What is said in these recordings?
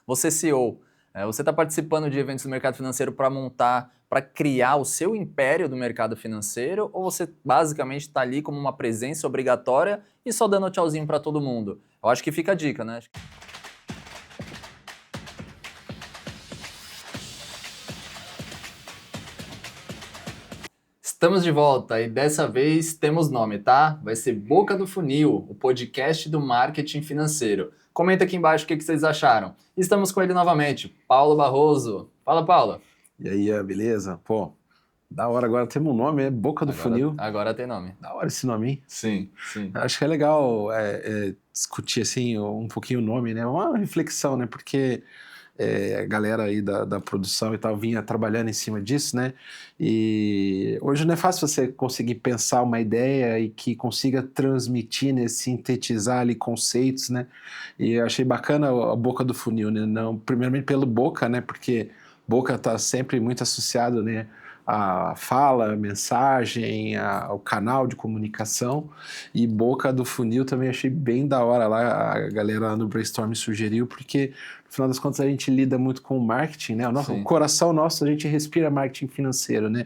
Você CEO, você está participando de eventos do mercado financeiro para montar, para criar o seu império do mercado financeiro, ou você basicamente está ali como uma presença obrigatória e só dando tchauzinho para todo mundo? Eu acho que fica a dica, né? Estamos de volta e dessa vez temos nome, tá? Vai ser Boca do Funil, o podcast do marketing financeiro. Comenta aqui embaixo o que vocês acharam. Estamos com ele novamente, Paulo Barroso. Fala, Paulo. E aí, beleza? Pô, da hora, agora temos um nome, Boca do Funil. Agora tem nome. Da hora esse nome, hein? Sim. Acho que é legal discutir assim um pouquinho o nome, né? Uma reflexão, né? Porque a galera aí da produção e tal vinha trabalhando em cima disso, né? E hoje não é fácil você conseguir pensar uma ideia e que consiga transmitir, né? Sintetizar ali conceitos, né? E eu achei bacana a Boca do Funil, né? Não, primeiramente pelo Boca, né? Porque Boca está sempre muito associado, né? A fala, a mensagem, o canal de comunicação, e Boca do Funil também achei bem da hora lá, a galera lá no Brainstorm sugeriu, porque no final das contas a gente lida muito com o marketing, né? O coração nosso, a gente respira marketing financeiro, né?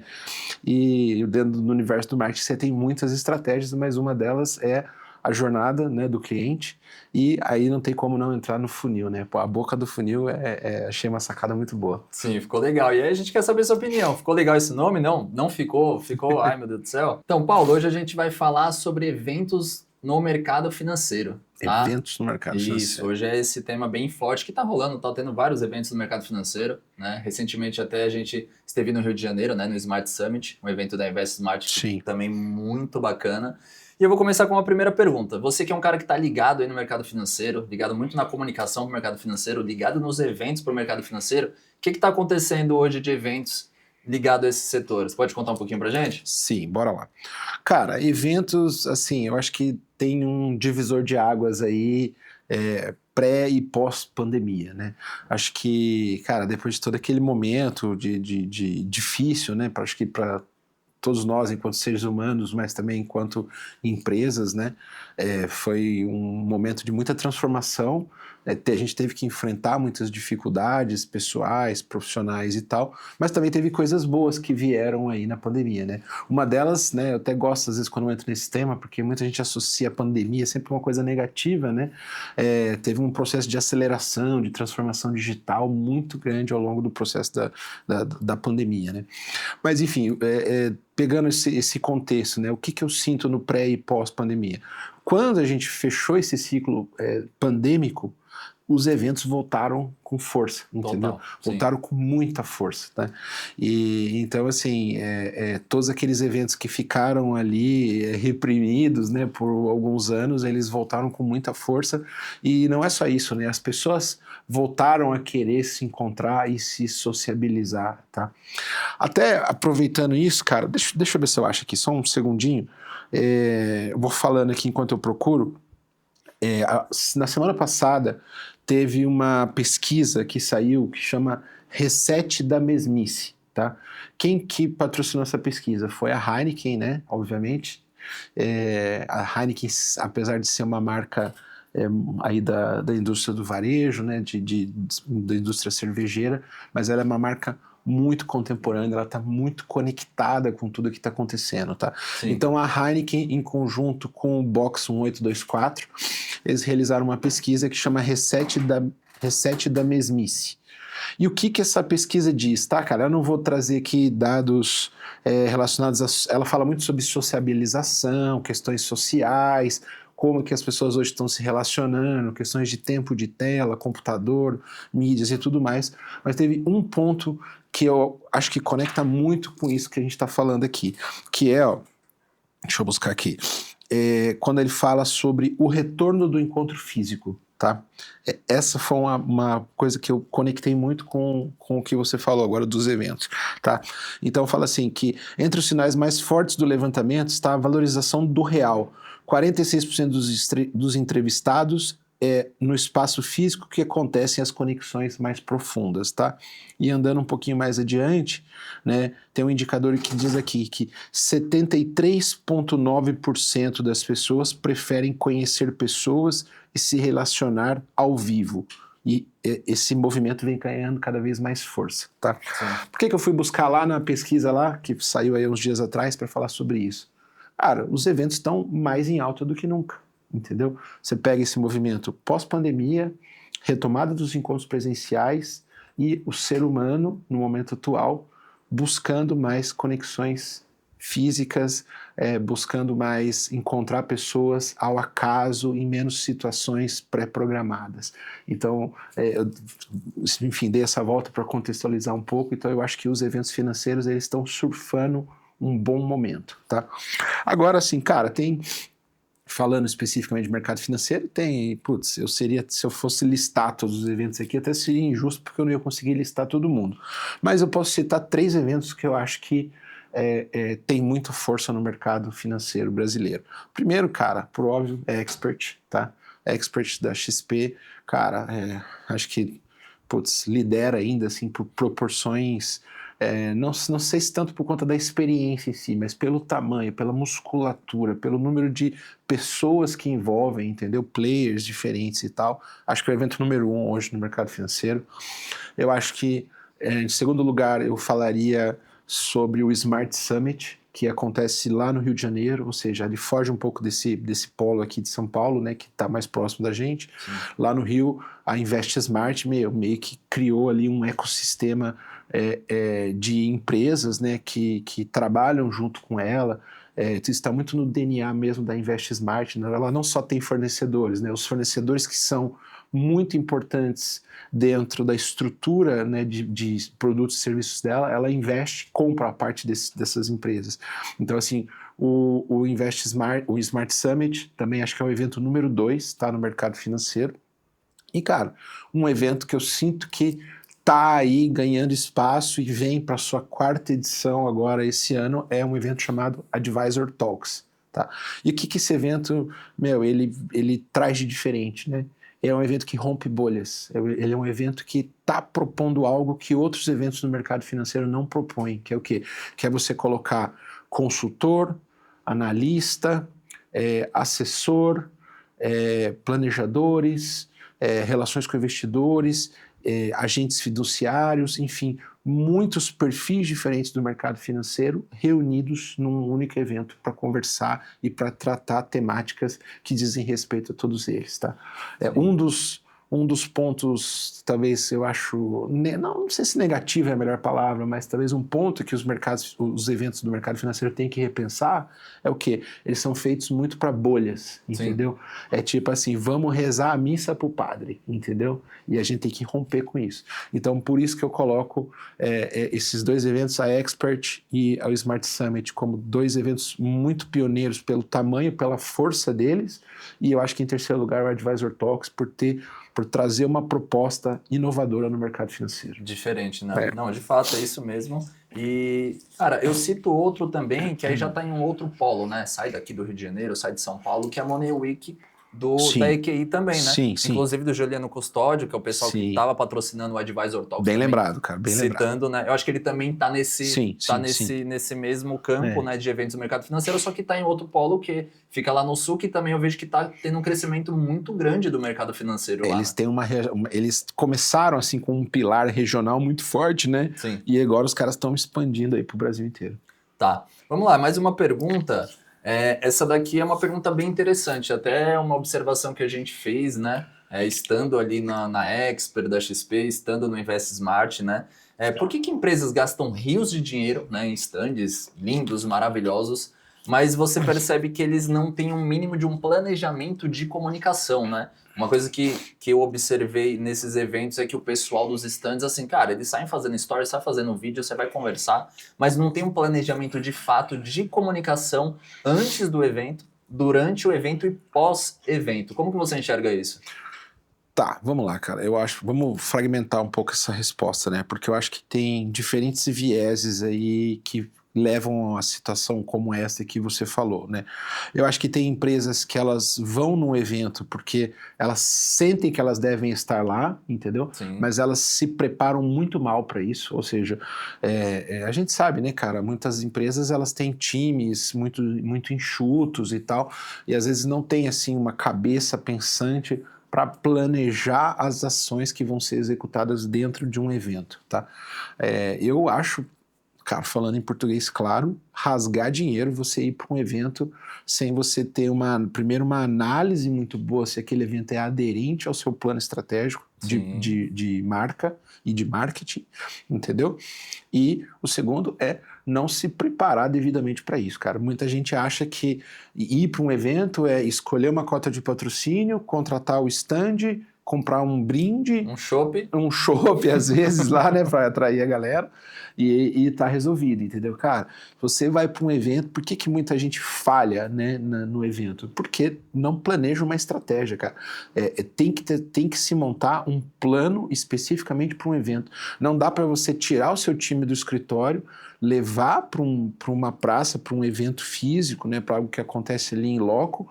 E dentro do universo do marketing você tem muitas estratégias, mas uma delas é a jornada, né, do cliente, e aí não tem como não entrar no funil, né? Pô, a Boca do Funil achei uma sacada muito boa. Sim, ficou legal. E aí a gente quer saber sua opinião. Ficou legal esse nome? Não? Não ficou? Ficou? Ai, meu Deus do céu. Então, Paulo, hoje a gente vai falar sobre eventos no mercado financeiro. Tá? Eventos no mercado financeiro. Isso, hoje é esse tema bem forte que tá rolando, tá tendo vários eventos no mercado financeiro, né? Recentemente até a gente esteve no Rio de Janeiro, né, no Smart Summit, um evento da Invest Smart. Sim. Também muito bacana. E eu vou começar com uma primeira pergunta. Você que é um cara que está ligado aí no mercado financeiro, ligado muito na comunicação para o mercado financeiro, ligado nos eventos para o mercado financeiro, o que está acontecendo hoje de eventos ligado a esses setores? Pode contar um pouquinho pra gente? Sim, bora lá. Cara, eventos, assim, eu acho que tem um divisor de águas aí, pré e pós-pandemia, né? Acho que, cara, depois de todo aquele momento de difícil, né? Acho que para todos nós enquanto seres humanos, mas também enquanto empresas, né? Foi um momento de muita transformação. A gente teve que enfrentar muitas dificuldades pessoais, profissionais e tal, mas também teve coisas boas que vieram aí na pandemia, né? Uma delas, né, eu até gosto às vezes quando eu entro nesse tema, porque muita gente associa a pandemia sempre uma coisa negativa, né? Teve um processo de aceleração, de transformação digital muito grande ao longo do processo da pandemia, né? Mas enfim, pegando esse contexto, né, o que eu sinto no pré e pós-pandemia? Quando a gente fechou esse ciclo pandêmico, os eventos voltaram com força, entendeu? Total, voltaram com muita força, tá? E então, assim, todos aqueles eventos que ficaram ali reprimidos, né, por alguns anos, eles voltaram com muita força. E não é só isso, né? As pessoas voltaram a querer se encontrar e se sociabilizar, tá? Até aproveitando isso, cara, deixa eu ver se eu acho aqui, só um segundinho. Eu vou falando aqui enquanto eu procuro. Na semana passada teve uma pesquisa que saiu que chama Reset da Mesmice, tá? Quem que patrocinou essa pesquisa? Foi a Heineken, né? Obviamente. A Heineken, apesar de ser uma marca aí da indústria do varejo, né? Da indústria cervejeira, mas ela é uma marca muito contemporânea, ela está muito conectada com tudo que está acontecendo, tá? Sim. Então a Heineken, em conjunto com o Box 1824, eles realizaram uma pesquisa que chama Reset da Mesmice. E o que essa pesquisa diz, tá, cara? Eu não vou trazer aqui dados relacionados ela fala muito sobre sociabilização, questões sociais, como que as pessoas hoje estão se relacionando, questões de tempo de tela, computador, mídias e tudo mais. Mas teve um ponto que eu acho que conecta muito com isso que a gente está falando aqui, que deixa eu buscar aqui, quando ele fala sobre o retorno do encontro físico, tá? Essa foi uma coisa que eu conectei muito com o que você falou agora dos eventos, tá? Então fala assim que entre os sinais mais fortes do levantamento está a valorização do real. 46% dos entrevistados no espaço físico que acontecem as conexões mais profundas, tá? E andando um pouquinho mais adiante, né, tem um indicador que diz aqui que 73,9% das pessoas preferem conhecer pessoas e se relacionar ao vivo esse movimento vem ganhando cada vez mais força, tá? Sim. Por que eu fui buscar lá na pesquisa lá, que saiu aí uns dias atrás para falar sobre isso? Cara, os eventos estão mais em alta do que nunca, entendeu? Você pega esse movimento pós-pandemia, retomada dos encontros presenciais e o ser humano, no momento atual, buscando mais conexões físicas, buscando mais encontrar pessoas ao acaso em menos situações pré-programadas. Então, enfim, dei essa volta para contextualizar um pouco. Então, eu acho que os eventos financeiros eles estão surfando um bom momento, tá? Agora, assim, cara, falando especificamente de mercado financeiro, se eu fosse listar todos os eventos aqui, até seria injusto, porque eu não ia conseguir listar todo mundo. Mas eu posso citar 3 eventos que eu acho que tem muita força no mercado financeiro brasileiro. Primeiro, cara, por óbvio, é Expert, tá? Expert da XP, cara, acho que, lidera ainda, assim, por proporções... não sei se tanto por conta da experiência em si, mas pelo tamanho, pela musculatura, pelo número de pessoas que envolvem, entendeu? Players diferentes e tal. Acho que é o evento número 1 hoje no mercado financeiro. Eu acho que, em segundo lugar, eu falaria sobre o Smart Summit, que acontece lá no Rio de Janeiro, ou seja, ele foge um pouco desse polo aqui de São Paulo, né, que está mais próximo da gente. Sim. Lá no Rio, a Invest Smart meio que criou ali um ecossistema de empresas, né, que trabalham junto com ela. Isso está muito no DNA mesmo da Invest Smart, né? Ela não só tem fornecedores, né, os fornecedores que são muito importantes dentro da estrutura, né, de produtos e serviços dela, ela investe, compra a parte dessas empresas. Então, assim, o Invest Smart, o Smart Summit, também acho que é o evento número 2, tá, no mercado financeiro. E, cara, um evento que eu sinto que tá aí ganhando espaço e vem para sua 4ª edição agora esse ano, é um evento chamado Advisor Talks, tá? E o que esse evento, ele traz de diferente, né? É um evento que rompe bolhas, ele é um evento que está propondo algo que outros eventos no mercado financeiro não propõem, que é o quê? Que é você colocar consultor, analista, assessor, planejadores, relações com investidores, agentes fiduciários, enfim, muitos perfis diferentes do mercado financeiro reunidos num único evento para conversar e para tratar temáticas que dizem respeito a todos eles, tá? Um dos pontos, talvez eu acho, não sei se negativo é a melhor palavra, mas talvez um ponto que os eventos do mercado financeiro têm que repensar é o quê? Eles são feitos muito para bolhas, entendeu? Sim. É tipo assim, vamos rezar a missa pro padre, entendeu? E a gente tem que romper com isso. Então, por isso que eu coloco esses 2 eventos, a Expert e o Smart Summit, como 2 eventos muito pioneiros pelo tamanho, pela força deles, e eu acho que em terceiro lugar o Advisor Talks por trazer uma proposta inovadora no mercado financeiro. Diferente, né? Não, de fato, é isso mesmo. E, cara, eu cito outro também, que aí já está em um outro polo, né? Sai daqui do Rio de Janeiro, sai de São Paulo, que é a Money Week da EQI também, né? Sim. Inclusive do Juliano Custódio, que é o pessoal que estava patrocinando o Advisor Talks. Bem lembrado, cara, bem citando, lembrado. Né? Eu acho que ele também está nesse mesmo campo, né, de eventos do mercado financeiro, só que está em outro polo que fica lá no sul, que também eu vejo que está tendo um crescimento muito grande do mercado financeiro lá. Eles têm eles começaram assim com um pilar regional muito forte, né? Sim. E agora os caras estão expandindo aí pro Brasil inteiro. Tá, vamos lá, mais uma pergunta. Essa daqui é uma pergunta bem interessante, até uma observação que a gente fez, né? Estando ali na Expert da XP, estando no Invest Smart, né? Por que empresas gastam rios de dinheiro, né, em stands lindos, maravilhosos, mas você percebe que eles não têm um mínimo de um planejamento de comunicação, né? Uma coisa que eu observei nesses eventos é que o pessoal dos stands, assim, cara, eles saem fazendo stories, saem fazendo vídeo, você vai conversar, mas não tem um planejamento de fato de comunicação antes do evento, durante o evento e pós-evento. Como que você enxerga isso? Tá, vamos lá, cara. Vamos fragmentar um pouco essa resposta, né? Porque eu acho que tem diferentes vieses aí que levam a situação como essa que você falou, né? Eu acho que tem empresas que elas vão num evento porque elas sentem que elas devem estar lá, entendeu? Sim. Mas elas se preparam muito mal para isso, ou seja, a gente sabe, né, cara? Muitas empresas elas têm times muito enxutos e tal, e às vezes não tem assim uma cabeça pensante para planejar as ações que vão ser executadas dentro de um evento, tá? Eu acho, cara, falando em português claro, rasgar dinheiro você ir para um evento sem você ter primeiro uma análise muito boa se aquele evento é aderente ao seu plano estratégico de marca e de marketing, entendeu? E o segundo é não se preparar devidamente para isso, cara. Muita gente acha que ir para um evento é escolher uma cota de patrocínio, contratar o stand, comprar um brinde, um chopp às vezes lá, né, para atrair a galera e tá resolvido, entendeu? Cara, você vai para um evento, por que muita gente falha, né, no evento? Porque não planeja uma estratégia, cara. Tem que se montar um plano especificamente para um evento. Não dá para você tirar o seu time do escritório, levar para uma praça, para um evento físico, né, para algo que acontece ali em loco,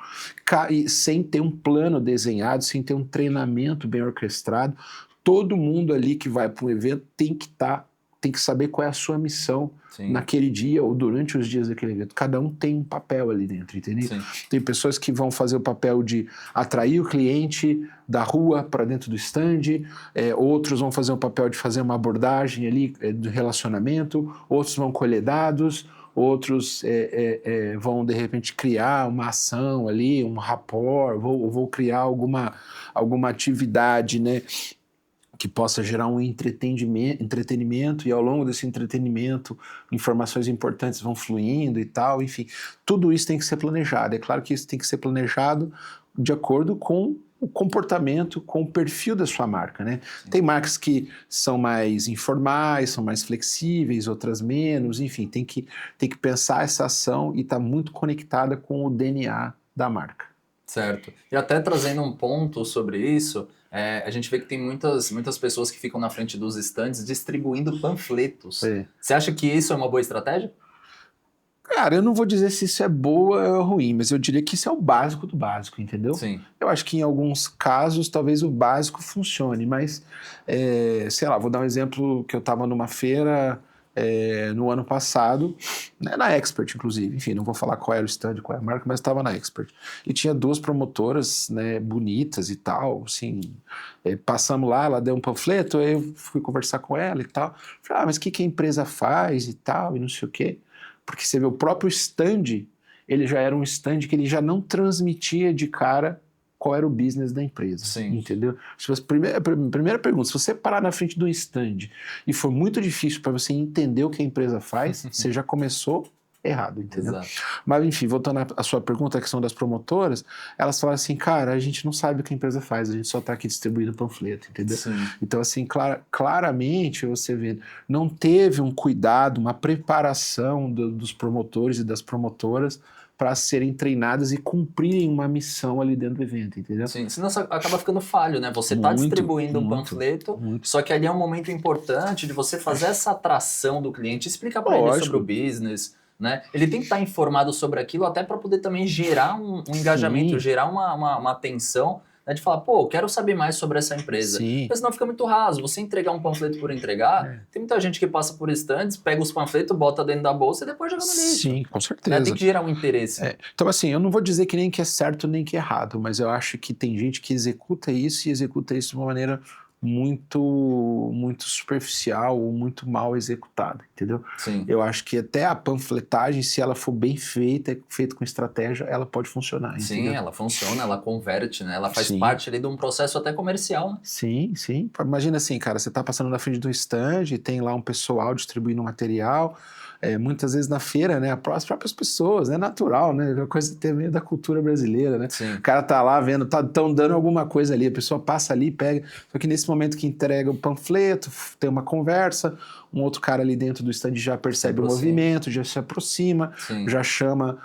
sem ter um plano desenhado, sem ter um treinamento bem orquestrado. Todo mundo ali que vai para um evento tem que saber qual é a sua missão naquele dia ou durante os dias daquele evento. Cada um tem um papel ali dentro, entendeu? Sim. Tem pessoas que vão fazer o papel de atrair o cliente da rua para dentro do stand, outros vão fazer o papel de fazer uma abordagem ali do relacionamento, outros vão colher dados, outros vão, de repente, criar uma ação ali, um rapport, vou criar alguma atividade, né, que possa gerar um entretenimento, e ao longo desse entretenimento informações importantes vão fluindo e tal, enfim, tudo isso tem que ser planejado. É claro que isso tem que ser planejado de acordo com o comportamento, com o perfil da sua marca, né? Tem marcas que são mais informais, são mais flexíveis, outras menos, enfim, tem que pensar essa ação e estar muito conectada com o DNA da marca. Certo. E até trazendo um ponto sobre isso, a gente vê que tem muitas pessoas que ficam na frente dos estandes distribuindo panfletos. Você acha que isso é uma boa estratégia? Cara, eu não vou dizer se isso é boa ou ruim, mas eu diria que isso é o básico do básico, entendeu? Sim. Eu acho que em alguns casos talvez o básico funcione, mas, sei lá, vou dar um exemplo que eu estava numa feira no ano passado, né, na Expert, inclusive, enfim, não vou falar qual era o stand, qual era a marca, mas estava na Expert. E tinha duas promotoras, né, bonitas e tal, assim, passamos lá, ela deu um panfleto, aí eu fui conversar com ela e tal. Falei, mas o que a empresa faz e tal, e não sei o quê. Porque você vê, o próprio stand, ele já era um stand que ele já não transmitia de cara qual era o business da empresa. Sim. Entendeu? Primeira pergunta, se você parar na frente do stand e for muito difícil para você entender o que a empresa faz, você já começou errado, entendeu? Exato. Mas enfim, voltando à sua pergunta, a questão das promotoras, elas falaram assim, cara, a gente não sabe o que a empresa faz, a gente só está aqui distribuindo panfleto, entendeu? Sim. Então assim, claramente você vê, não teve um cuidado, uma preparação dos promotores e das promotoras para serem treinadas e cumprirem uma missão ali dentro do evento, entendeu? Sim, senão acaba ficando falho, né? Você está distribuindo um panfleto, só que ali é um momento importante de você fazer essa atração do cliente, explicar para ele sobre o business, né? Ele tem que estar informado sobre aquilo até para poder também gerar um engajamento, gerar uma atenção, né, de falar, pô, eu quero saber mais sobre essa empresa. Sim. Porque senão fica muito raso. Você entregar um panfleto por entregar, tem muita gente que passa por estandes, pega os panfletos, bota dentro da bolsa e depois joga no lixo. Sim, com certeza. Né? Tem que gerar um interesse. Então assim, eu não vou dizer que nem que é certo nem que é errado, mas eu acho que tem gente que executa isso e executa isso de uma maneira muito superficial ou muito mal executada, entendeu? Sim. Eu acho que até a panfletagem, se ela for bem feita com estratégia, ela pode funcionar. Sim, entendeu? Ela funciona, ela converte, né? Ela faz parte ali de um processo até comercial, né? Sim. Imagina assim, cara, você tá passando na frente do stand e tem lá um pessoal distribuindo material, muitas vezes na feira, né, as próprias pessoas, é natural, né, é uma coisa meio da cultura brasileira, né? Sim. O cara tá lá vendo, tão dando alguma coisa ali, a pessoa passa ali, pega, só que nesse momento que entrega o panfleto, tem uma conversa, um outro cara ali dentro do stand já percebe o movimento, já se aproxima, já chama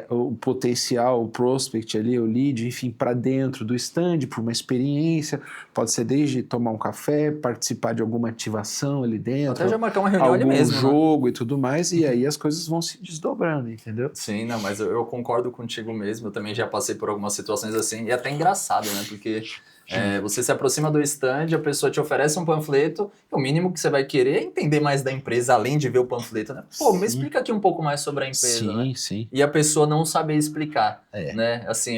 o potencial, o prospect ali, o lead, enfim, para dentro do stand, por uma experiência, pode ser desde tomar um café, participar de alguma ativação ali dentro, até já marcar uma reunião ali mesmo, jogo, né? E tudo mais, e aí as coisas vão se desdobrando, entendeu? Sim, não, mas eu concordo contigo mesmo, eu também já passei por algumas situações assim, e é até engraçado, né, porque Você se aproxima do stand, a pessoa te oferece um panfleto, o mínimo que você vai querer é entender mais da empresa, além de ver o panfleto, né? Pô, me explica aqui um pouco mais sobre a empresa, né? Sim. E a pessoa não saber explicar, É. né? Assim,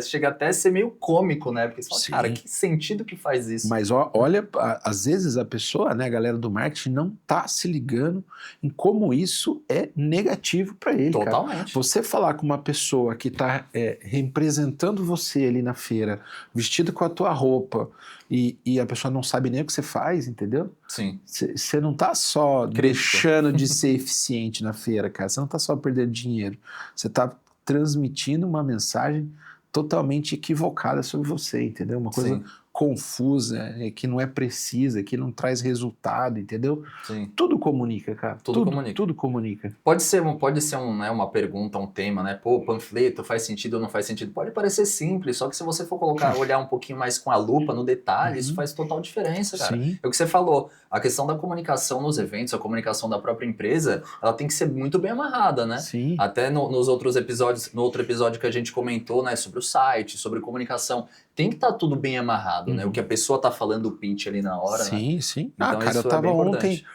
chega até a ser meio cômico, né? Porque você fala, cara, que sentido que faz isso? Mas olha, às vezes a pessoa, né, a galera do marketing não tá se ligando em como isso é negativo para ele, Totalmente. cara. Você falar com uma pessoa que tá representando você ali na feira, vestido com a tua roupa, e a pessoa não sabe nem o que você faz, entendeu? Sim. Você não tá só deixando de ser eficiente na feira, cara. Você não tá só perdendo dinheiro. Você tá transmitindo uma mensagem totalmente equivocada sobre você, entendeu? Uma coisa confusa, que não é precisa, que não traz resultado, entendeu? Sim. Tudo comunica, cara. Tudo comunica. Pode ser né, uma pergunta, um tema, né? Pô, panfleto faz sentido ou não faz sentido? Pode parecer simples, só que se você for olhar um pouquinho mais com a lupa no detalhe, isso faz total diferença, cara. Sim. É o que você falou, a questão da comunicação nos eventos, a comunicação da própria empresa, ela tem que ser muito bem amarrada, né? Sim. Até nos outros episódios, no outro episódio que a gente comentou, né, sobre o site, sobre comunicação, tem que estar tudo bem amarrado, né? O que a pessoa tá falando, o pitch ali na hora, né? Sim. Então, cara, isso eu tava é bem ontem, importante.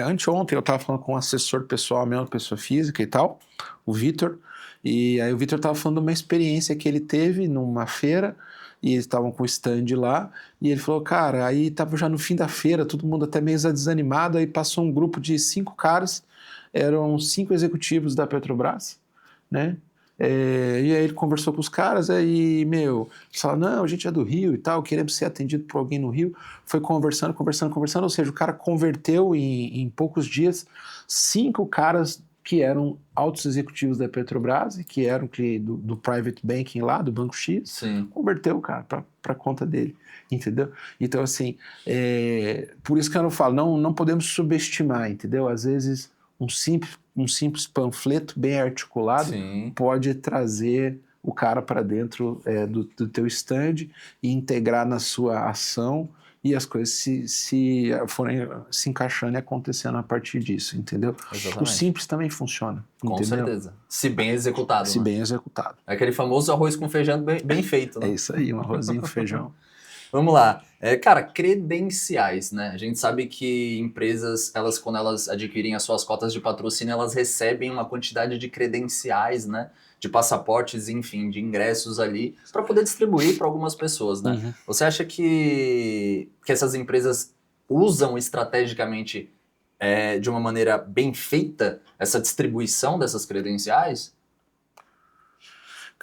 anteontem eu tava falando com um assessor pessoal meu, pessoa física e tal, o Vitor, e aí o Vitor tava falando de uma experiência que ele teve numa feira, e eles estavam com o stand lá, e ele falou, cara, aí tava já no fim da feira, todo mundo até meio desanimado, aí passou um grupo de 5 caras, eram 5 executivos da Petrobras, né? E aí ele conversou com os caras, aí, eles falaram, não, a gente é do Rio e tal, queremos ser atendido por alguém no Rio. Foi conversando, ou seja, o cara converteu em poucos dias 5 caras que eram altos executivos da Petrobras e que eram do private banking lá, do Banco X, Sim. converteu o cara para conta dele, entendeu? Então, assim, por isso que eu não falo, não podemos subestimar, entendeu? Às vezes um simples panfleto bem articulado pode trazer o cara para dentro do teu stand e integrar na sua ação e as coisas se forem se encaixando e acontecendo a partir disso, entendeu? Exatamente. O simples também funciona, com entendeu? certeza. Se bem executado. Se né? bem executado. É aquele famoso arroz com feijão bem feito, né? É isso aí, um arrozinho com feijão. Vamos lá. Cara, credenciais, né? A gente sabe que empresas, quando elas adquirem as suas cotas de patrocínio, elas recebem uma quantidade de credenciais, né? De passaportes, enfim, de ingressos ali, para poder distribuir para algumas pessoas, né? Você acha que essas empresas usam estrategicamente de uma maneira bem feita essa distribuição dessas credenciais?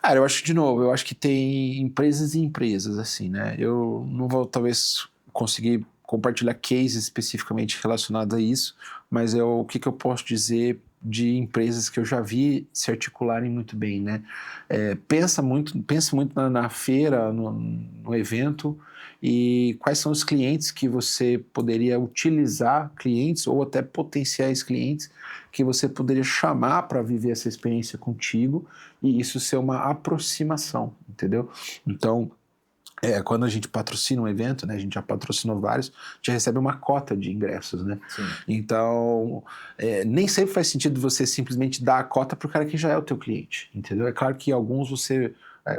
Cara, eu acho que tem empresas e empresas, assim, né? Eu não vou, talvez, conseguir compartilhar cases especificamente relacionados a isso, mas o que eu posso dizer de empresas que eu já vi se articularem muito bem, né? Pense muito na feira, no evento, e quais são os clientes que você poderia utilizar, clientes ou até potenciais clientes, que você poderia chamar para viver essa experiência contigo, e isso ser uma aproximação, entendeu? Então, quando a gente patrocina um evento, né, a gente já patrocinou vários, a gente recebe uma cota de ingressos, né? Sim. Então, nem sempre faz sentido você simplesmente dar a cota para o cara que já é o teu cliente, entendeu? É claro que alguns você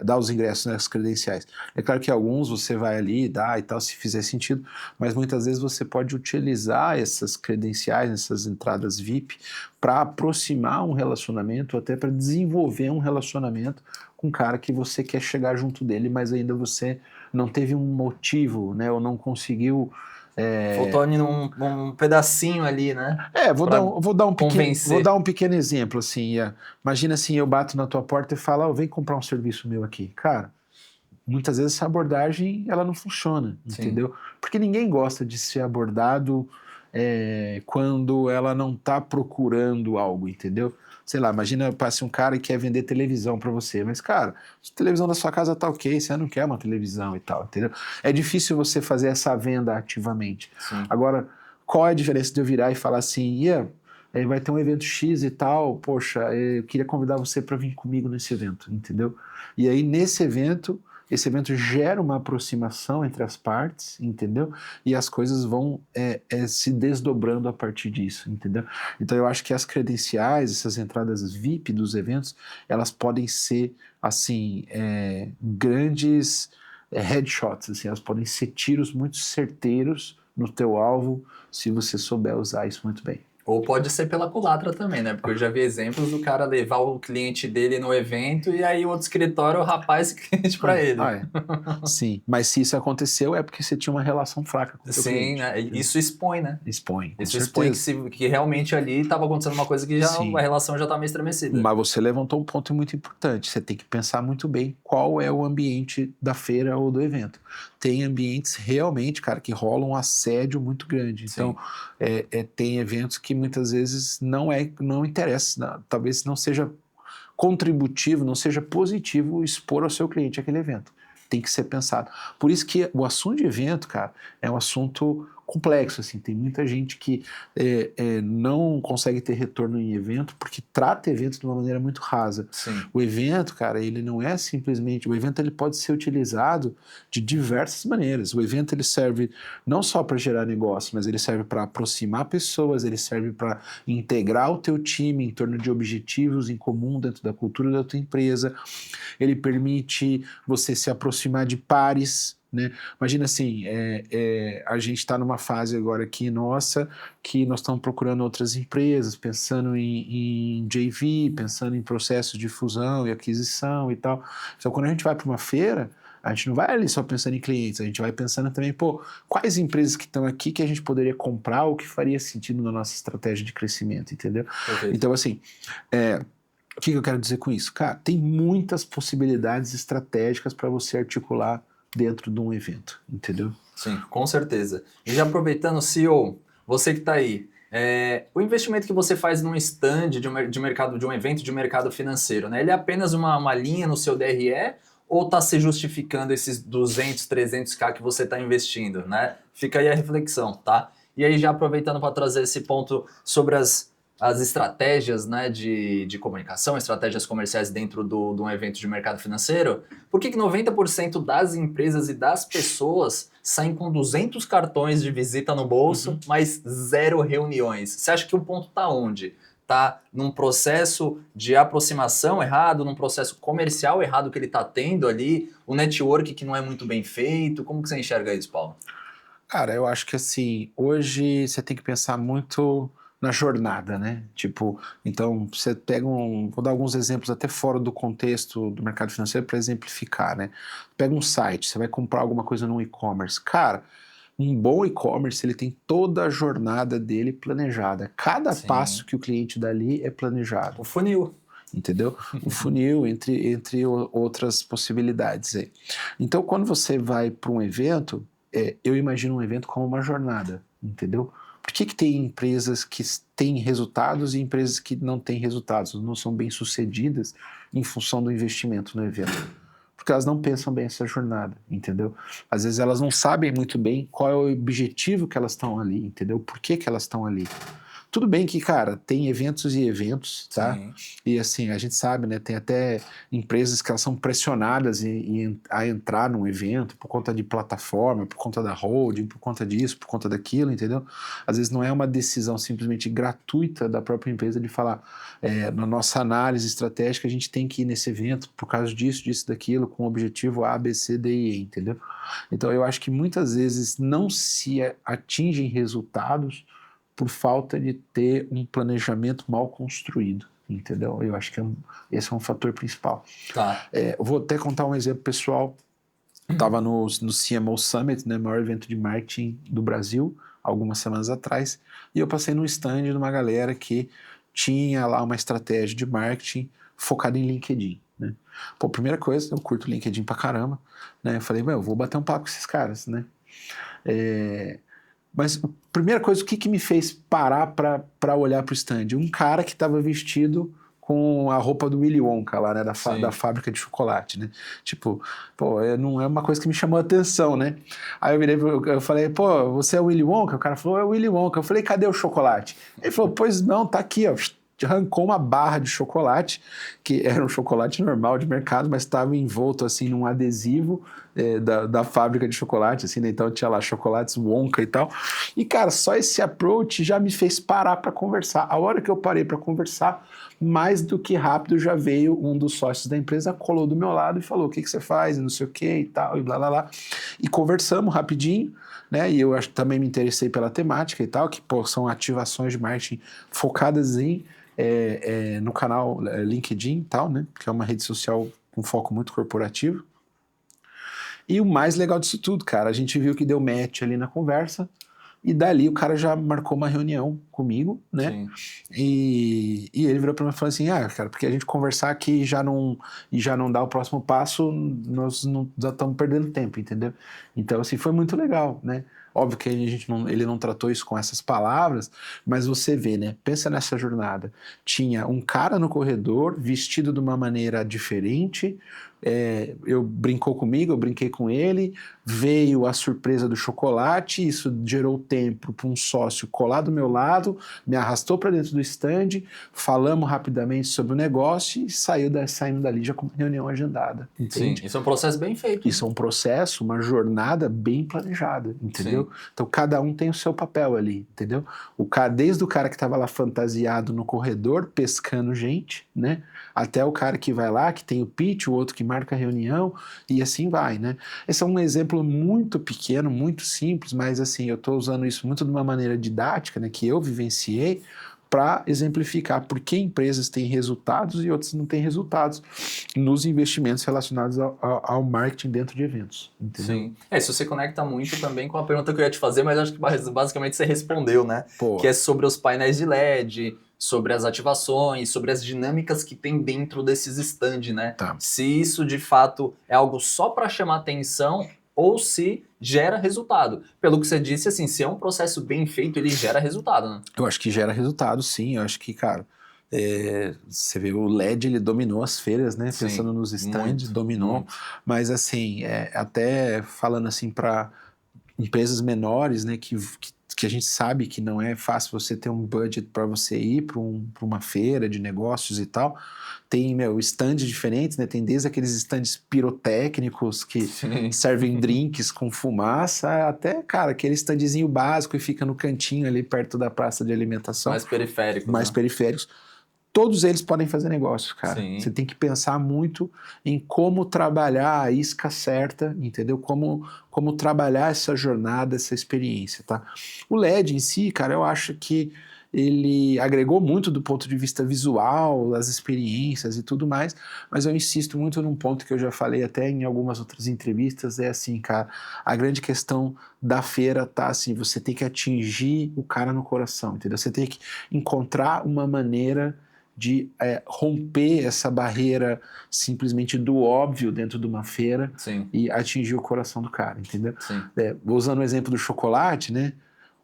dá os ingressos, né, as credenciais. É claro que alguns você vai ali, dá e tal, se fizer sentido, mas muitas vezes você pode utilizar essas credenciais, essas entradas VIP, para aproximar um relacionamento, até para desenvolver um relacionamento com um cara que você quer chegar junto dele, mas ainda você não teve um motivo, né, ou não conseguiu... Faltou um pedacinho ali, né? Vou dar um pequeno exemplo, assim, imagina assim, eu bato na tua porta e falo, vem comprar um serviço meu aqui. Cara, muitas vezes essa abordagem, ela não funciona, entendeu? Porque ninguém gosta de ser abordado quando ela não está procurando algo, entendeu? Sei lá, imagina passe um cara e quer vender televisão para você, mas cara, a televisão da sua casa tá ok, você não quer uma televisão e tal, entendeu? É difícil você fazer essa venda ativamente. Sim. Agora, qual é a diferença de eu virar e falar assim, Ian, vai ter um evento X e tal, poxa, eu queria convidar você para vir comigo nesse evento, entendeu? E aí, nesse evento, esse evento gera uma aproximação entre as partes, entendeu? E as coisas vão se desdobrando a partir disso, entendeu? Então eu acho que as credenciais, essas entradas VIP dos eventos, elas podem ser, assim, grandes headshots, assim, elas podem ser tiros muito certeiros no teu alvo se você souber usar isso muito bem. Ou pode ser pela culatra também, né? Porque eu já vi exemplos do cara levar o cliente dele no evento e aí o outro escritório rapar esse cliente para ele. Sim, mas se isso aconteceu é porque você tinha uma relação fraca com o teu cliente. Sim, né? Isso expõe, né? Expõe, com Isso certeza. expõe que realmente ali estava acontecendo uma coisa que já a relação já está meio estremecida. Mas você levantou um ponto muito importante. Você tem que pensar muito bem qual é o ambiente da feira ou do evento. Tem ambientes realmente, cara, que rolam um assédio muito grande. Então, tem eventos que muitas vezes não interessa, talvez não seja contributivo, não seja positivo expor ao seu cliente aquele evento. Tem que ser pensado. Por isso que o assunto de evento, cara, é um assunto complexo, assim, tem muita gente que não consegue ter retorno em evento porque trata evento de uma maneira muito rasa. Sim. O evento, cara, ele não é simplesmente, o evento ele pode ser utilizado de diversas maneiras. O evento ele serve não só para gerar negócio, mas ele serve para aproximar pessoas, ele serve para integrar o teu time em torno de objetivos em comum dentro da cultura da tua empresa. Ele permite você se aproximar de pares, né? Imagina assim, a gente está numa fase agora aqui nossa, que nós estamos procurando outras empresas, pensando em JV, pensando em processos de fusão e aquisição e tal. Então, quando a gente vai para uma feira, a gente não vai ali só pensando em clientes, a gente vai pensando também, quais empresas que estão aqui que a gente poderia comprar ou que faria sentido na nossa estratégia de crescimento, entendeu? Perfeito. Então, assim, o que eu quero dizer com isso? Cara, tem muitas possibilidades estratégicas para você articular dentro de um evento, entendeu? Sim, com certeza. E já aproveitando, CEO, você que está aí, o investimento que você faz num stand de mercado, de um evento de mercado financeiro, né? Ele é apenas uma linha no seu DRE ou está se justificando esses 200, 300k que você está investindo, né? Fica aí a reflexão, tá? E aí já aproveitando para trazer esse ponto sobre as estratégias, né, de comunicação, estratégias comerciais dentro de um evento de mercado financeiro, por que 90% das empresas e das pessoas saem com 200 cartões de visita no bolso, mas 0 reuniões? Você acha que o ponto está onde? Está num processo de aproximação errado, num processo comercial errado que ele está tendo ali, o network que não é muito bem feito? Como que você enxerga isso, Paulo? Cara, eu acho que assim, hoje você tem que pensar muito na jornada, né? Tipo, então você pega vou dar alguns exemplos até fora do contexto do mercado financeiro para exemplificar, né? Pega um site, você vai comprar alguma coisa no e-commerce. Cara, um bom e-commerce, ele tem toda a jornada dele planejada. Cada passo que o cliente dá ali é planejado. O funil. Entendeu? Um funil, entre outras possibilidades aí. Então, quando você vai para um evento, eu imagino um evento como uma jornada, entendeu? Por que tem empresas que têm resultados e empresas que não têm resultados, não são bem sucedidas em função do investimento no evento? Porque elas não pensam bem essa jornada, entendeu? Às vezes elas não sabem muito bem qual é o objetivo que elas estão ali, entendeu? Por que elas estão ali. Tudo bem que, cara, tem eventos e eventos, tá? Sim. E assim, a gente sabe, né? Tem até empresas que elas são pressionadas a entrar num evento por conta de plataforma, por conta da holding, por conta disso, por conta daquilo, entendeu? Às vezes não é uma decisão simplesmente gratuita da própria empresa de falar, na nossa análise estratégica a gente tem que ir nesse evento por causa disso, disso, daquilo, com o objetivo A, B, C, D e E, entendeu? Então eu acho que muitas vezes não se atingem resultados por falta de ter um planejamento mal construído, entendeu? Eu acho que esse é um fator principal. Tá. Eu vou até contar um exemplo pessoal. Eu estava no CMO Summit, né, maior evento de marketing do Brasil, algumas semanas atrás, e eu passei num stand de uma galera que tinha lá uma estratégia de marketing focada em LinkedIn, né? Pô, primeira coisa, eu curto LinkedIn pra caramba, né? Eu falei, eu vou bater um papo com esses caras, né? Mas a primeira coisa, o que me fez parar para olhar para o stand? Um cara que estava vestido com a roupa do Willy Wonka lá, né, da fábrica de chocolate, né? Tipo, não é uma coisa que me chamou a atenção, né? Aí eu falei, você é o Willy Wonka? O cara falou, é o Willy Wonka. Eu falei, cadê o chocolate? Ele falou, pois não, tá aqui, ó. Arrancou uma barra de chocolate, que era um chocolate normal de mercado, mas estava envolto assim num adesivo da fábrica de chocolate, assim, né? Então tinha lá chocolates Wonka e tal. E, cara, só esse approach já me fez parar para conversar. A hora que eu parei para conversar, mais do que rápido já veio um dos sócios da empresa, colou do meu lado e falou: o que você faz, e não sei o que e tal, e blá blá blá. E conversamos rapidinho, né? E eu também me interessei pela temática e tal, que pô, são ativações de marketing focadas no canal LinkedIn e tal, né? Que é uma rede social com foco muito corporativo. E o mais legal disso tudo, cara, a gente viu que deu match ali na conversa, e dali o cara já marcou uma reunião comigo, né? Sim. E ele virou pra mim e falou assim: cara, porque a gente conversar aqui e já não dá o próximo passo, nós não, já estamos perdendo tempo, entendeu? Então, assim, foi muito legal, né? Óbvio que ele não tratou isso com essas palavras, mas você vê, né? Pensa nessa jornada. Tinha um cara no corredor, vestido de uma maneira diferente, eu brincou comigo, eu brinquei com ele, veio a surpresa do chocolate, isso gerou tempo para um sócio colar do meu lado, me arrastou para dentro do stand, falamos rapidamente sobre o negócio e saindo dali já com uma reunião agendada, entende? Sim, isso é um processo bem feito. Isso é um processo, uma jornada bem planejada, entendeu? Sim. Então cada um tem o seu papel ali, entendeu? Desde o cara que estava lá fantasiado no corredor, pescando gente, né? Até o cara que vai lá, que tem o pitch, o outro que marca a reunião, e assim vai, né? Esse é um exemplo muito pequeno, muito simples, mas assim, eu estou usando isso muito de uma maneira didática, né? Que eu vivenciei, para exemplificar por que empresas têm resultados e outras não têm resultados nos investimentos relacionados ao marketing dentro de eventos, entendeu? Sim. Isso se conecta muito também com a pergunta que eu ia te fazer, mas acho que basicamente você respondeu, né? Pô. Que é sobre os painéis de LED, sobre as ativações, sobre as dinâmicas que tem dentro desses stands, né? Tá. Se isso de fato é algo só para chamar atenção ou se gera resultado. Pelo que você disse, assim, se é um processo bem feito, ele gera resultado, né? Eu acho que gera resultado, sim. Eu acho que, cara, você vê o LED, ele dominou as feiras, né? Sim, pensando nos stands, dominou. Muito. Mas, assim, até falando assim para empresas menores, né? Que a gente sabe que não é fácil você ter um budget para você ir para uma feira de negócios e tal. Tem, stands diferentes, né? Tem desde aqueles stands pirotécnicos que servem drinks com fumaça, até, cara, aquele standzinho básico e fica no cantinho ali perto da praça de alimentação. Mais periféricos. Mais periféricos. Todos eles podem fazer negócio, cara. Sim. Você tem que pensar muito em como trabalhar a isca certa, entendeu? Como trabalhar essa jornada, essa experiência, tá? O LED em si, cara, eu acho que ele agregou muito do ponto de vista visual, as experiências e tudo mais, mas eu insisto muito num ponto que eu já falei até em algumas outras entrevistas, é assim, cara, a grande questão da feira tá assim, você tem que atingir o cara no coração, entendeu? Você tem que encontrar uma maneira de romper essa barreira simplesmente do óbvio dentro de uma feira. Sim. E atingir o coração do cara, entendeu? Sim. Usando o exemplo do chocolate, né?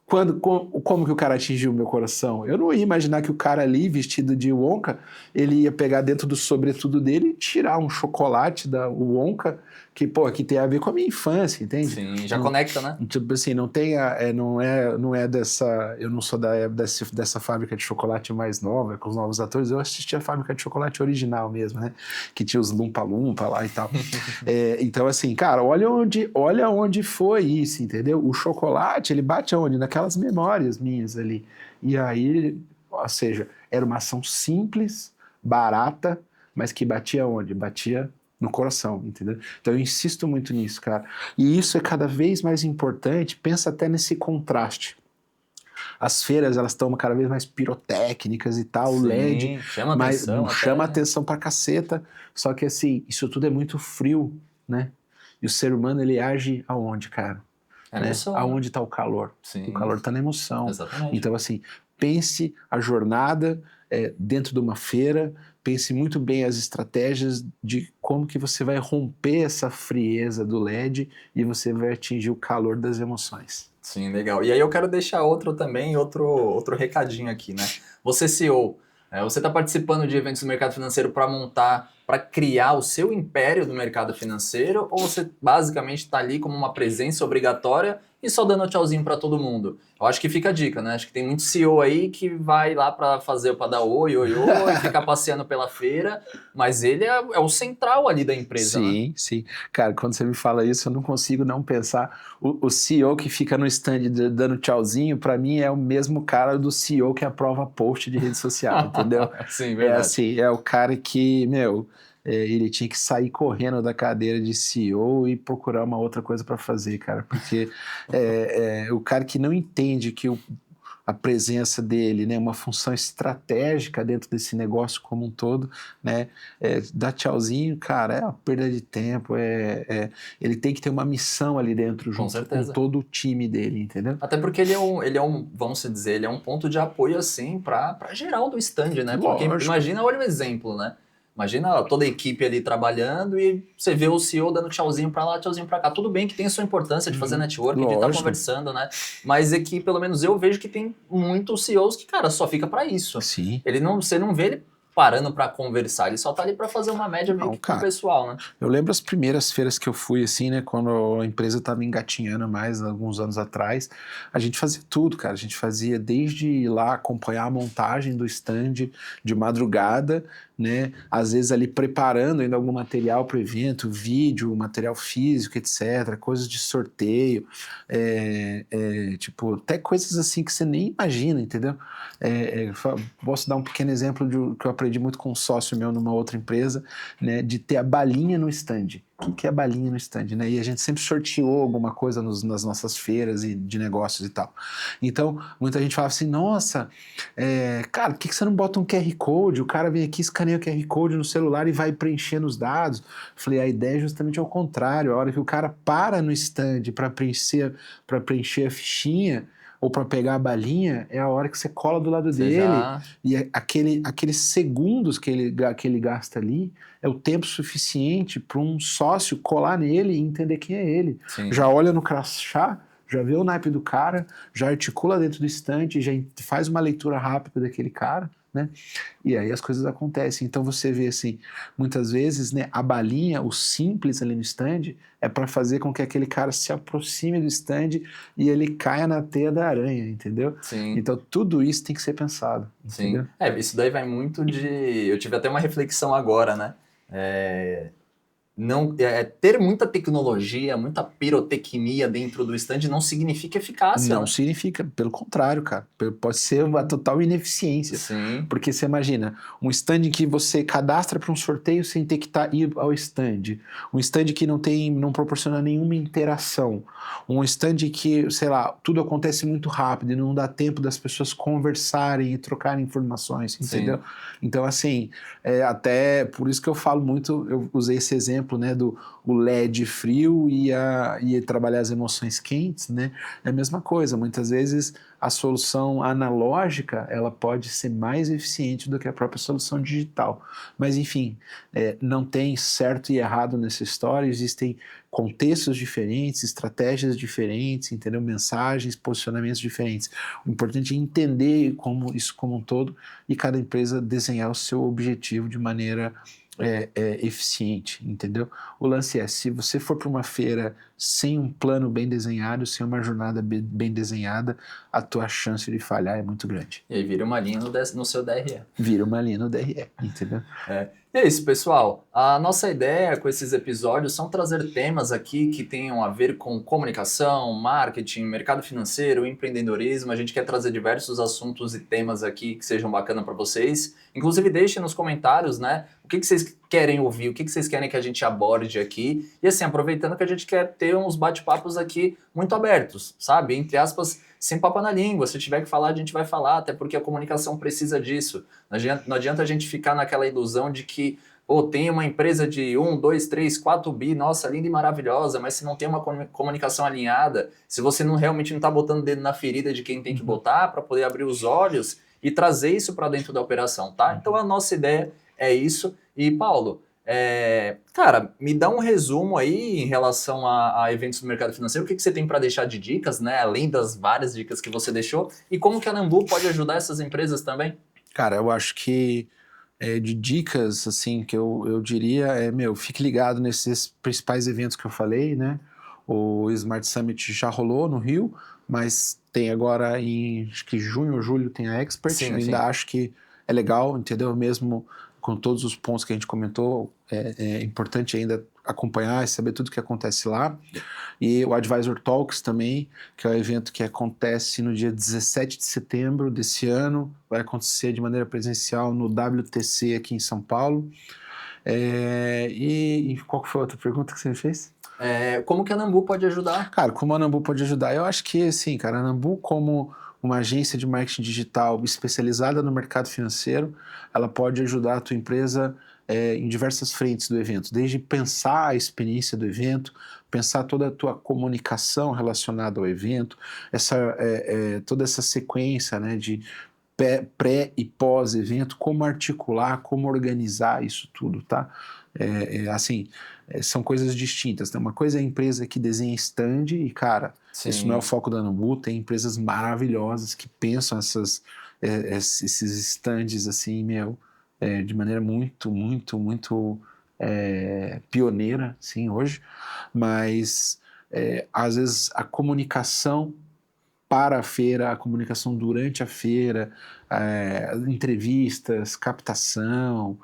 Como que o cara atingiu o meu coração? Eu não ia imaginar que o cara ali, vestido de Wonka, ele ia pegar dentro do sobretudo dele e tirar um chocolate da Wonka, que tem a ver com a minha infância, entende? Sim, já conecta, né? Tipo assim, não é dessa... Eu não sou dessa fábrica de chocolate mais nova, com os novos atores. Eu assisti a fábrica de chocolate original mesmo, né? Que tinha os Lumpa-Lumpa lá e tal. Então, assim, cara, olha onde foi isso, entendeu? O chocolate, ele bate aonde? Naquelas memórias minhas ali. E aí, ou seja, era uma ação simples, barata, mas que batia onde? Batia no coração, entendeu? Então eu insisto muito nisso, cara. E isso é cada vez mais importante, pensa até nesse contraste. As feiras, elas estão cada vez mais pirotécnicas e tal, o LED chama atenção, chama atenção pra caceta, só que assim, isso tudo é muito frio, né? E o ser humano, ele age aonde, cara? Emoção, aonde está o calor? Sim. O calor está na emoção. Exatamente. Então, assim, pense a jornada dentro de uma feira, pense muito bem as estratégias de como que você vai romper essa frieza do LED e você vai atingir o calor das emoções. Sim, legal. E aí eu quero deixar outro recadinho aqui, né? Você CEO, você está participando de eventos do mercado financeiro para montar para criar o seu império no mercado financeiro, ou você basicamente está ali como uma presença obrigatória e só dando tchauzinho para todo mundo? Eu acho que fica a dica, né? Acho que tem muito CEO aí que vai lá para dar oi, oi, oi, e ficar passeando pela feira, mas ele é o central ali da empresa, né? Sim, sim. Cara, quando você me fala isso, eu não consigo não pensar. O CEO que fica no stand dando tchauzinho, para mim é o mesmo cara do CEO que aprova post de rede social, entendeu? Sim, É verdade. assim, é o cara que, meu, ele tinha que sair correndo da cadeira de CEO e procurar uma outra coisa para fazer, cara, porque o cara que não entende que a presença dele, né, uma função estratégica dentro desse negócio como um todo, né, dar tchauzinho, cara, é uma perda de tempo, ele tem que ter uma missão ali dentro, Com junto com certeza. todo o time dele, entendeu? Até porque vamos dizer, ele é um ponto de apoio, assim, para geral do stand, né? Porque Lógico. imagina, olha o exemplo, né? Imagina ó, toda a equipe ali trabalhando e você vê o CEO dando tchauzinho para lá, tchauzinho para cá. Tudo bem que tem a sua importância de fazer networking, de estar Lógico. conversando, né? Mas é que, pelo menos eu vejo que tem muitos CEOs que, cara, só fica para isso. Sim. Você não vê ele parando para conversar, ele só tá ali para fazer uma média meio Não, que com o cara. pessoal, né? Eu lembro as primeiras feiras que eu fui, assim, né, quando a empresa estava engatinhando mais, alguns anos atrás, a gente fazia tudo, cara, a gente fazia desde ir lá acompanhar a montagem do stand de madrugada, né, às vezes ali preparando ainda algum material para o evento, vídeo, material físico, etc., coisas de sorteio, tipo, até coisas assim que você nem imagina, entendeu? Posso dar um pequeno exemplo que eu aprendi muito com um sócio meu numa outra empresa, né, de ter a balinha no stand. O que é a balinha no stand? Né? E a gente sempre sorteou alguma coisa nas nossas feiras de negócios e tal. Então, muita gente falava assim, nossa, cara, por que você não bota um QR Code? O cara vem aqui, escaneia o QR Code no celular e vai preenchendo os dados. Falei, a ideia é justamente ao contrário. A hora que o cara para no stand para preencher a fichinha, ou para pegar a balinha, é a hora que você cola do lado Você dele, já... e aqueles segundos que ele gasta ali é o tempo suficiente para um sócio colar nele e entender quem é ele. Sim. Já olha no crachá, já vê o naipe do cara, já articula dentro do estante, já faz uma leitura rápida daquele cara, né? E aí as coisas acontecem. Então você vê assim, muitas vezes, né, a balinha, o simples ali no stand, é para fazer com que aquele cara se aproxime do stand e ele caia na teia da aranha, entendeu? Sim. Então tudo isso tem que ser pensado, Sim. entendeu? Isso daí vai muito de... Eu tive até uma reflexão agora, né? Ter muita tecnologia, muita pirotecnia dentro do stand não significa eficácia, Não né? significa, pelo contrário, cara. Pode ser uma total ineficiência. Sim, Porque você imagina, um stand em que você cadastra para um sorteio sem ter que ir ao stand. Um stand que não proporciona nenhuma interação. Um stand que, sei lá, tudo acontece muito rápido e não dá tempo das pessoas conversarem e trocarem informações, entendeu? sim, Então, assim, até por isso que eu falo muito, eu usei esse exemplo, né, do o LED frio e trabalhar as emoções quentes, né? É a mesma coisa, muitas vezes a solução analógica ela pode ser mais eficiente do que a própria solução digital. Mas enfim, não tem certo e errado nessa história, existem contextos diferentes, estratégias diferentes, entendeu? Mensagens, posicionamentos diferentes. O importante é entender isso como um todo e cada empresa desenhar o seu objetivo de maneira eficiente, entendeu? O lance é, se você for para uma feira sem um plano bem desenhado, sem uma jornada bem desenhada, a tua chance de falhar é muito grande. E aí vira uma linha no seu DRE. Vira uma linha no DRE, entendeu? E é isso, pessoal. A nossa ideia com esses episódios são trazer temas aqui que tenham a ver com comunicação, marketing, mercado financeiro, empreendedorismo. A gente quer trazer diversos assuntos e temas aqui que sejam bacanas para vocês. Inclusive, deixem nos comentários, né? O que vocês querem ouvir, o que vocês querem que a gente aborde aqui. E assim, aproveitando que a gente quer ter uns bate-papos aqui muito abertos, sabe? Entre aspas, sem papo na língua. Se tiver que falar, a gente vai falar, até porque a comunicação precisa disso. Não adianta a gente ficar naquela ilusão de que tem uma empresa de 1, 2, 3, 4 bi, nossa, linda e maravilhosa, mas se não tem uma comunicação alinhada, se você realmente não está botando o dedo na ferida de quem tem que botar para poder abrir os olhos e trazer isso para dentro da operação, tá? Então a nossa ideia é isso. E Paulo, cara, me dá um resumo aí em relação a eventos do mercado financeiro, o que você tem para deixar de dicas, né? Além das várias dicas que você deixou, e como que a Nambu pode ajudar essas empresas também? Cara, eu acho que de dicas, assim, que eu diria fique ligado nesses principais eventos que eu falei, né? O Smart Summit já rolou no Rio, mas tem agora acho que junho ou julho tem a Expert. Eu Sim, ainda sim. acho que é legal, entendeu? Mesmo com todos os pontos que a gente comentou, é importante ainda acompanhar e saber tudo que acontece lá. E o Advisor Talks também, que é um evento que acontece no dia 17 de setembro desse ano, vai acontecer de maneira presencial no WTC aqui em São Paulo. E qual que foi a outra pergunta que você me fez? Como que a Nambu pode ajudar? Cara, como a Nambu pode ajudar? Eu acho que, assim, cara, a Nambu, como uma agência de marketing digital especializada no mercado financeiro, ela pode ajudar a tua empresa em diversas frentes do evento, desde pensar a experiência do evento, pensar toda a tua comunicação relacionada ao evento, toda essa sequência, né, de pré e pós-evento, como articular, como organizar isso tudo, tá? Assim, são coisas distintas, né? Uma coisa é a empresa que desenha stand e, cara, isso não é o Sim. foco da Nambu, tem empresas maravilhosas que pensam esses stands assim, de maneira muito, muito, muito pioneira, sim, hoje, mas às vezes a comunicação para a feira, a comunicação durante a feira, entrevistas, captação,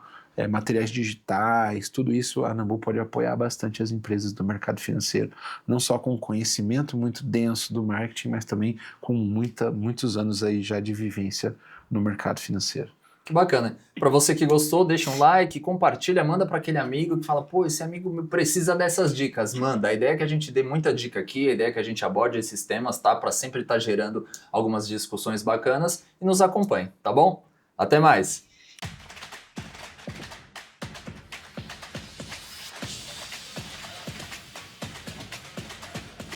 materiais digitais, tudo isso a Nambu pode apoiar bastante as empresas do mercado financeiro, não só com conhecimento muito denso do marketing, mas também com muitos anos aí já de vivência no mercado financeiro. Que bacana. Para você que gostou, deixa um like, compartilha, manda para aquele amigo que fala, pô, esse amigo precisa dessas dicas. Manda. A ideia é que a gente dê muita dica aqui, a ideia é que a gente aborde esses temas, tá? Para sempre estar gerando algumas discussões bacanas e nos acompanhe, tá bom? Até mais.